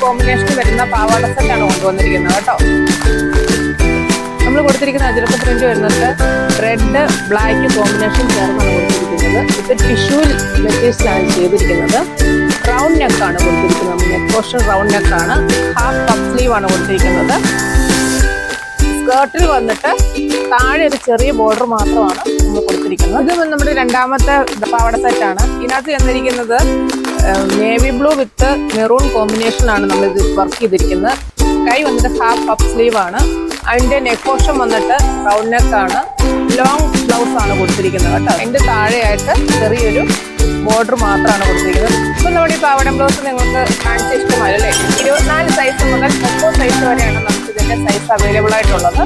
Combination വരുന്ന പാവാട സെറ്റാണ് കൊണ്ടുവന്നിരിക്കുന്നത് കേട്ടോ. നമ്മൾ കൊടുത്തിരിക്കുന്ന അജ്രക്ക് പ്രിന്റ് വരുന്നത് റെഡ് ബ്ലാക്ക് കോമ്പിനേഷൻ ചേർന്നാണ് കൊടുത്തിരിക്കുന്നത്. ഇത് ടിഷ്യൂ മെറ്റീരിയൽസിലാണ് ചെയ്തിരിക്കുന്നത്. റൗണ്ട് നെക്കാണ് കൊടുത്തിരിക്കുന്നത്. നെക്ക് പോർഷൻ റൗണ്ട് നെക്കാണ്. ഹാഫ് പഫ് സ്ലീവ് ആണ് കൊടുത്തിരിക്കുന്നത്. സ്കേർട്ടിൽ വന്നിട്ട് താഴെ ഒരു ചെറിയ ബോർഡർ മാത്രമാണ് നമ്മൾ കൊടുത്തിരിക്കുന്നത്. ഇത് നമ്മുടെ രണ്ടാമത്തെ പാവാട സെറ്റാണ്. ഇതിനകത്ത് വന്നിരിക്കുന്നത് നേവി ബ്ലൂ വിത്ത് മെറൂൺ കോമ്പിനേഷനാണ് നമ്മൾ ഇത് വർക്ക് ചെയ്തിരിക്കുന്നത്. കൈ വന്നിട്ട് ഹാഫ് പഫ് സ്ലീവ് ആണ്. അതിൻ്റെ നെക്ക് പോർഷൻ വന്നിട്ട് റൗണ്ട് നെക്കാണ്. ലോങ് ബ്ലൗസ് ആണ് കൊടുത്തിരിക്കുന്നത് കേട്ടോ. അതിൻ്റെ താഴെയായിട്ട് ചെറിയൊരു ബോർഡർ മാത്രമാണ് കൊടുത്തിരിക്കുന്നത്. ഇപ്പം നമ്മുടെ ഈ പാവാട ബ്ലൗസ് നിങ്ങൾക്ക് കാണിച്ച ഇഷ്ടമല്ലേ? 24 സൈസ് മുതൽ 30 സൈസ് വരെയാണ് നമുക്ക് ഇതിൻ്റെ സൈസ് അവൈലബിൾ ആയിട്ടുള്ളത്.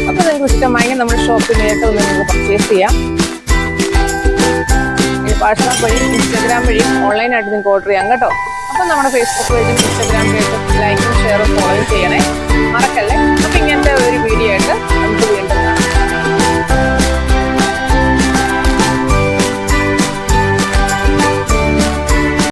അപ്പോൾ നിങ്ങൾക്ക് ഇഷ്ടമായെങ്കിൽ നമ്മുടെ ഷോപ്പിൽ നേരിട്ട് ഒന്ന് നിങ്ങൾക്ക് പർച്ചേസ് ചെയ്യാം. വാട്സാപ്പ് വഴിയും ഇൻസ്റ്റാഗ്രാം വഴിയും ഓൺലൈനായിട്ട് നിങ്ങൾക്ക് ഓർഡർ ചെയ്യാം കേട്ടോ. അപ്പം നമ്മുടെ ഫേസ്ബുക്ക് പേജും ഇൻസ്റ്റാഗ്രാം പേജും ലൈക്കും ഷെയറും ഫോളോ ചെയ്യണേ, മറക്കല്ലേ. അപ്പം ഇങ്ങനത്തെ ഒരു